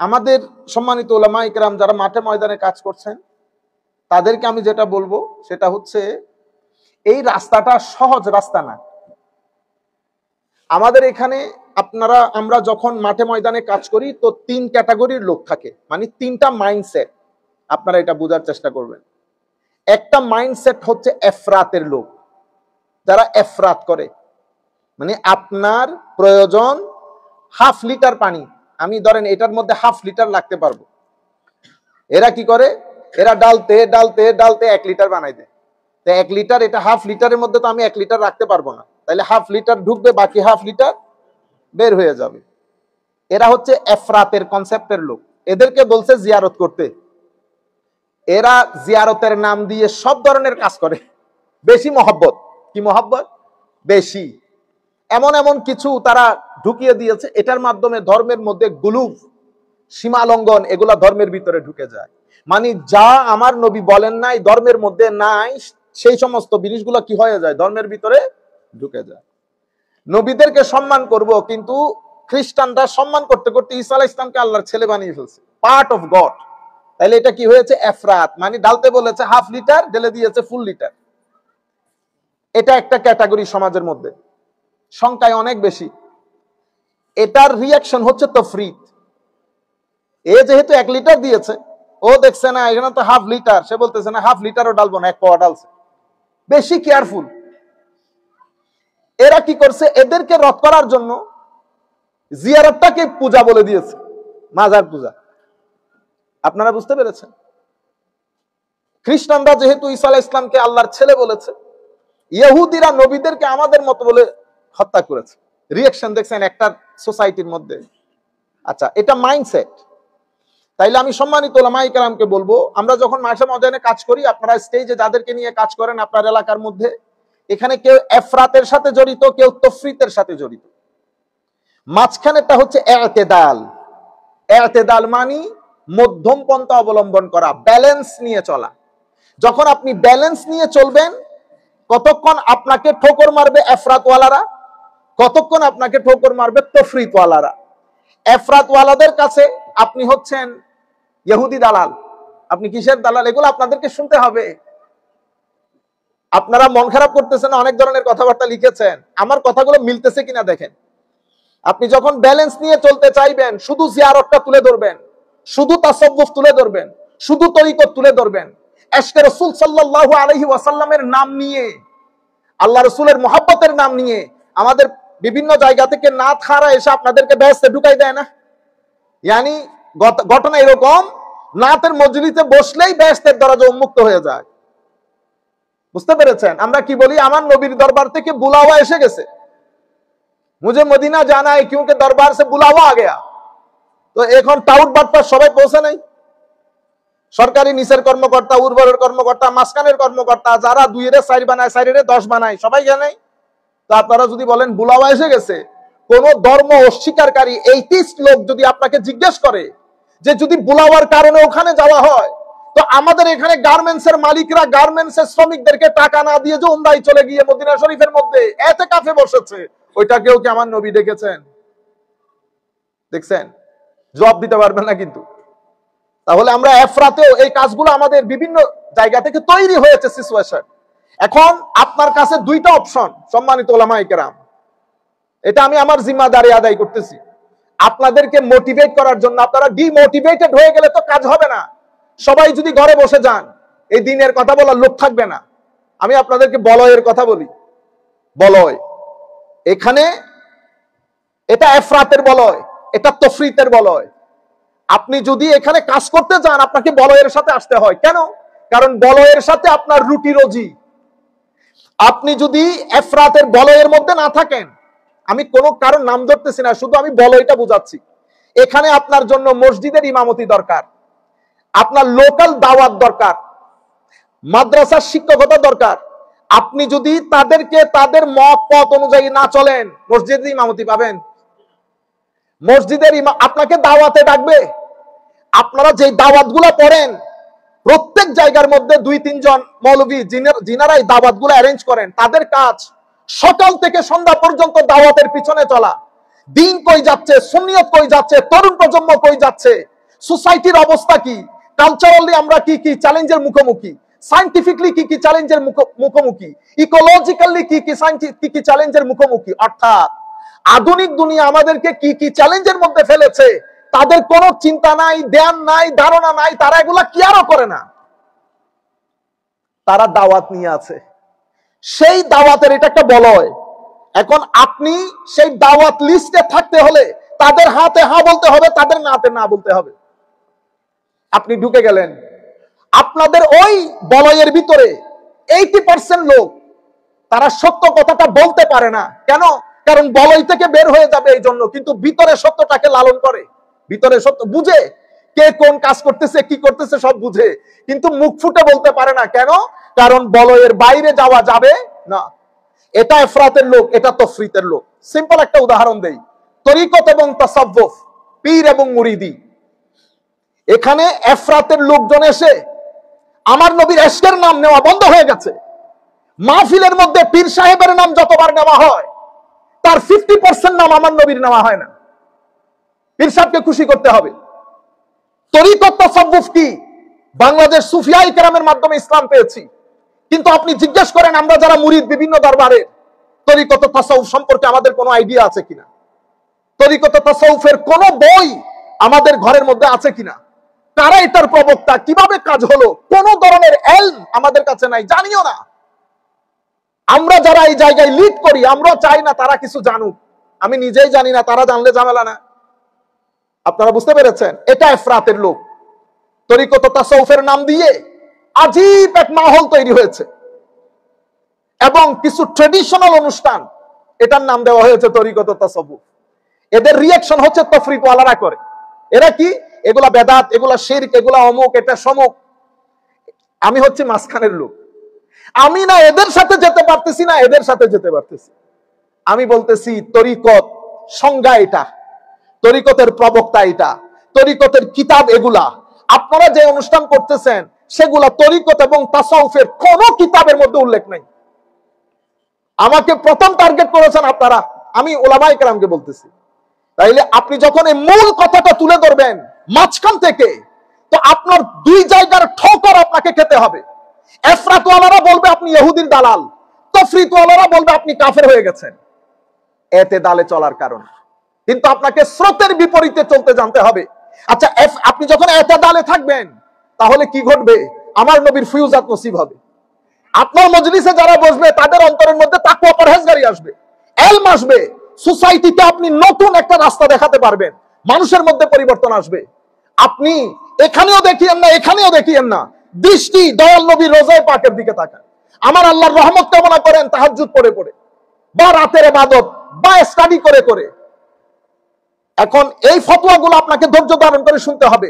আমাদের সম্মানিত উলামা ইকরাম যারা মাঠে ময়দানে কাজ করছেন তাদেরকে আমি যেটা বলবো সেটা হচ্ছে এই রাস্তাটা সহজ রাস্তা না। আমাদের এখানে আমরা যখন মাঠে ময়দানে কাজ করি তো 3 ক্যাটাগরির লোক থাকে, মানে 3টা মাইন্ডসেট। আপনারা এটা বোঝার চেষ্টা করবেন। একটা মাইন্ডসেট হচ্ছে এফরাতের লোক, যারা এফরাত করে, মানে আপনার প্রয়োজন হাফ লিটার পানি, আমি ধরেন এটার মধ্যে হাফ লিটার লাগতে পারবো। এরা কি করে, এরা ডালতে ডালতে ডালতে 1 লিটার বানাই দেয়। তো 1 লিটার, এটা হাফ লিটারের মধ্যে তো আমি 1 লিটার রাখতে পারবো না, তাহলে হাফ লিটার ঢুকবে, বাকি হাফ লিটার বের হয়ে যাবে। এরা হচ্ছে এফরাতের কনসেপ্টের লোক, এদেরকে বলছে জিয়ারত করতে। এরা জিয়ারতের নাম দিয়ে সব ধরনের কাজ করে, বেশি মহব্বত। কি মহব্বত? বেশি। এমন এমন কিছু তারা ঢুকিয়ে দিয়েছে, এটার মাধ্যমে ধর্মের মধ্যে গুলুফ, সীমা লঙ্ঘন, এগুলা ধর্মের ভিতরে ঢুকে যায়। মানে যা আমার নবী বলেন নাই, ধর্মের মধ্যে নাই, সেই সমস্ত জিনিসগুলো কি হয়ে যায়, ধর্মের ভিতরে ঢুকে যায়। নবীদেরকে সম্মান করব, কিন্তু খ্রিস্টানরা সম্মান করতে করতে ঈসা আলাইহিস সালামকে আল্লাহর ছেলে বানিয়ে ফেলছে, পার্ট অফ গড। তাহলে এটা কি হয়েছে? এফরাত, মানে ডালতে বলেছে হাফ লিটার, ঢেলে দিয়েছে ফুল লিটার। এটা একটা ক্যাটাগরি সমাজের মধ্যে, সংখ্যায় অনেক বেশি। এটার রিয়াকশন হচ্ছে তফরিত। এ যেহেতু 1 লিটার দিয়েছে, ও দেখছে না এখানে তো হাফ লিটার, সে বলতেছে না হাফ লিটারও ডালবো না, 1 পাওয়া ডালছে। বেশি কেয়ারফুল। এরা কি করছে, এদেরকে রদ করার জন্য জিয়ারতটাকে পূজা বলে দিয়েছে, মাজার পূজা। আপনারা বুঝতে পেরেছেন? খ্রিস্টানরা যেহেতু ঈসা আলাইহিস সালামকে আল্লাহর ছেলে বলেছে, ইহুদিরা নবীদেরকে আমাদের মতো বলে হত্যা করেছে। রিঅ্যাকশন দেখছেন একটা সোসাইটির মধ্যে। আচ্ছা, এটা মাইন্ডসেট। তাইলে আমি সম্মানিত উলামা ইকরামকে বলবো, আমরা যখন মাঠে ময়দানে কাজ করি, আপনারা স্টেজে যাদেরকে নিয়ে কাজ করেন আপনার এলাকার মধ্যে, এখানে কেউ এফরাতের সাথে জড়িত, কেউ তফরিতের সাথে জড়িত। মাঝখানেরটা হচ্ছে ইতিদাল। ইতিদাল মানে মধ্যম পন্থা অবলম্বন করা, ব্যালেন্স নিয়ে চলা। যখন আপনি ব্যালেন্স নিয়ে চলবেন, কতক্ষণ আপনাকে ঠোকর মারবে এফরাতওয়ালারা, কতক্ষণ আপনাকে ঠোকর মারবে তফরিতওয়ালারা। এফরাতওয়ালাদের কাছে আপনি হচ্ছেন ইহুদি দালাল। আপনি কিসের দালাল, এগুলো আপনাদেরকে শুনতে হবে। আপনারা মন খারাপ করতেছেন, অনেক ধরনের কথাবার্তা লিখেছেন, আমার কথাগুলো মিলতেছে কিনা দেখেন। আপনি যখন ব্যালেন্স নিয়ে চলতে চাইবেন, শুধু জিয়ারতটা তুলে ধরবেন, শুধু তাসাব্বুফ তুলে ধরবেন, শুধু তরিকত তুলে ধরবেন, ইশকে রাসূল সাল্লাল্লাহু আলাইহি ওয়াসাল্লামের নাম নিয়ে, আল্লাহ রাসূলের মুহাব্বতের নাম নিয়ে আমাদের বিভিন্ন জায়গা থেকে নাত খারা এসে আপনাদেরকে বেহেশতে ঢুকাই দেয় না? ইয়ানি ঘটনা এরকম, নাতের মজলিসে বসলেই বেহেশতের দরজা উন্মুক্ত হয়ে যায়। বুঝতে পেরেছেন? আমরা কি বলি, আমার নবীর দরবার থেকে বুলাওয়া এসে গেছে, মুঝে মদিনা জানা है क्योंकि दरबार से बुलावा आ गया। তো এখন টাউট বাটপার সবাই পৌঁছে নাই। সরকারি নিচের কর্মকর্তা, উর্বরের কর্মকর্তা, মাসকানের কর্মকর্তা, যারা 2 এর 4 বানায়, 4 এর 10 বানায়, সবাই জানে। তো আপনারা যদি বলেন বুলাওয়া এসে গেছে, কোন ধর্ম অস্বীকারী এইটিস্ট লোক যদি আপনাকে জিজ্ঞেস করে যে যদি বুলাওয়ার কারণে ওখানে যাওয়া হয়, তো আমাদের এখানে গার্মেন্টসের মালিকরা গার্মেন্টসের শ্রমিকদেরকে টাকা না দিয়ে যে উমরায় চলে গিয়ে মদিনা শরীফের মধ্যে ইতিকাফে বসেছে, ওইটাকেও কি আমার নবী দেখেছেন? দেখছেন? জবাব দিতে পারবেন না কিন্তু। তাহলে আমরা এফরাতেও এই কাজগুলো আমাদের বিভিন্ন জায়গা থেকে তৈরি হয়েছে সিচুয়েশন। এখন আপনার কাছে 2টা অপশন, সম্মানিত উলামা ইকরাম, এটা আমি আমার জিম্মাদারি আদায় করতেছি আপনাদেরকে মোটিভেট করার জন্য। আপনারা ডিমোটিভেটেড হয়ে গেলে তো কাজ হবে না। সবাই যদি ঘরে বসে যান, এই দিনের কথা বলার লোক থাকবে না। আমি আপনাদেরকে বলয়ের কথা বলি। বলয় এখানে, এটা এফরাতের বলয়, এটা তফরিতের বলয়। আপনি যদি এখানে কাজ করতে যান, আপনাকে বলয়ের সাথে আসতে হয়। কেন? কারণ বলয়ের সাথে আপনার রুটি রোজি। আপনি যদি এফরাতের বলয়ের মধ্যে না থাকেন, আমি কোনো কারণ নাম ধরতেছি না, শুধু আমি বলয়টা বুঝাচ্ছি। এখানে আপনার জন্য মসজিদের ইমামতি দরকার, আপনার লোকাল দাওয়াত দরকার, মাদ্রাসার শিক্ষকতা দরকার। আপনি যদি তাদেরকে তাদের মত পথ অনুযায়ী না চলেন, মসজিদে ইমামতি পাবেন? মসজিদের আপনাকে দাওয়াতে ডাকবে। আপনারা যে দাওয়াতগুলো পড়েন, প্রত্যেক জায়গার মধ্যে 2-3 জন মৌলভী যিনারা এই দাওয়াতগুলো অ্যারেঞ্জ করেন, তাদের কাজ সকাল থেকে সন্ধ্যা পর্যন্ত দাওয়াতের পিছনে চলা। দিন কই যাচ্ছে, সুন্নিয়ত কই যাচ্ছে, তরুণ প্রজন্ম কই যাচ্ছে, সোসাইটির অবস্থা কি, কালচারালি আমরা কি কি চ্যালেঞ্জের মুখোমুখি, সায়েন্টিফিকলি কি কি চ্যালেঞ্জের মুখোমুখি, ইকোলজিক্যালি কি কি চ্যালেঞ্জের মুখোমুখি। অর্থাৎ আধুনিক দুনিয়া আমাদেরকে কি কি চ্যালেঞ্জের মধ্যে ফেলেছে, তাদের কোনো চিন্তা নাই, ধ্যান নাই, ধারণা নাই, তারা এগুলা কেয়ারও করে না। তারা দাওয়াত নিয়ে আছে, সেই দাওয়াতের এটা একটা বলয়। এখন আপনি সেই দাওয়াত লিস্টে থাকতে হলে তাদের হাতে হা বলতে হবে, তাদের নাতে না বলতে হবে। আপনি ঢুকে গেলেন, আপনাদের ওই বলয়ের ভিতরে 80% লোক তারা সত্য কথাটা বলতে পারে না। কেন? কারণ বলয় থেকে বের হয়ে যাবে এই জন্য, কিন্তু ভিতরে সত্যটাকে লালন করে, ভিতরে সত্য বুঝে, কে কোন কাজ করতেছে কি করতেছে সব বুঝে, কিন্তু মুখ ফুটে বলতে পারে না। কেন? কারণ বলয়ের বাইরে যাওয়া যাবে না। এটা ইফরাতের লোক, এটা তফরিতের লোক। সিম্পল একটা উদাহরণ দেই, তরিকত এবং তাসাব্বুফ, পীর এবং মুরিদি। এখানে ইফরাতের লোকজন এসে আমার নবীর ইশকের নাম নেওয়া বন্ধ হয়ে গেছে। মাহফিলের মধ্যে পীর সাহেবের নাম যতবার নেওয়া হয়, তার 50% নাম আমার নবীর নেওয়া হয় না। পীর সাহেবকে খুশি করতে হবে। তরিকত তাসাব্বুফ কি? বাংলাদেশ সুফিয়াই কেরামের মাধ্যমে ইসলাম পেয়েছি, কিন্তু আপনি জিজ্ঞেস করেন আমরা যারা মুরিদ বিভিন্ন দরবারের, তরিকত তাসাউফ সম্পর্কে আমাদের কোনো আইডিয়া আছে কিনা? তরিকত তাসাউফের কোন বই আমাদের ঘরের মধ্যে আছে কিনা? কারা এটার প্রবক্তা, কিভাবে কাজ হলো, কোন ধরনের ইলম আমাদের কাছে নাই, জানিও না। আমরা যারা এই জায়গায় লিড করি, আমরা চাই না তারা কিছু জানুক। আমি নিজেই জানি না, তারা জানলে ঝামেলা না। আপনারা বুঝতে পেরেছেন? এটা ইফরাতের লোক। তরিকত তাসাউফের নাম দিয়ে আজীব এক মাহল তৈরি হয়েছে, এবং কিছু ট্রেডিশনাল অনুষ্ঠান এটার নাম দেওয়া হয়েছে তরিকত তাসাউফ। এদের রিঅ্যাকশন হচ্ছে তফরিত ওয়ালারা করে। এরা কি? এগুলা বেদাত, এগুলা শিরক, এগুলা অমুক, এটা সমুক। আমি হচ্ছে মাঝখানের লোক। আমি না এদের সাথে যেতে পারতেছি, না এদের সাথে যেতে পারতেছি। আমি বলতেছি তরিকত সংজ্ঞা এটা, তরিকতের প্রবক্তা এটা, তরিকতের কিতাব এগুলা। আপনারা যে অনুষ্ঠান করতেছেন সেগুলা তরিকত এবং তাসাউফের কোন কিতাবের মধ্যে উল্লেখ নাই। আমাকে প্রথম টার্গেট করেছেন আপনারা, আমি উলামায়ে কেরামকে বলতেছি। তাইলে আপনি যখন এই মূল কথাটা তুলে ধরবেন মাঝখান থেকে, তো আপনার দুই জায়গার ঠোকর আপনাকে খেতে হবে। ইফরাতওয়ালারা বলবে আপনি ইহুদির দালাল, তফরিতওয়ালারা বলবে আপনি কাফের হয়ে গেছেন। এতেদালে চলার কারণ, কিন্তু আপনাকে স্রোতের বিপরীতে চলতে জানতে হবে। আচ্ছা, আপনি যখন এতেদালে থাকবেন তাহলে কি ঘটবে? আমার নবীর ফিউজাত নসিব হবে। আপনার মজলিসে যারা বসবে তাদের অন্তরের মধ্যে তাকওয়া পরহেজগারি আসবে, ইলম আসবে। সোসাইটিতে আপনি নতুন একটা রাস্তা দেখাতে পারবেন, মানুষের মধ্যে পরিবর্তন আসবে। আপনি এখানেও দেখিয়েন না, এখানেও দেখিয়েন না, দৃষ্টি দয়াল নবীর রোজায়ে পাকের দিকে তাকান। আমার আল্লাহর রহমত কামনা করেন তাহাজ্জুদ পড়ে পড়ে, বা রাতের ইবাদত, বা স্টাডি করে করে। এখন এই ফতোয়াগুলো আপনাকে ধৈর্য ধারণ করে শুনতে হবে।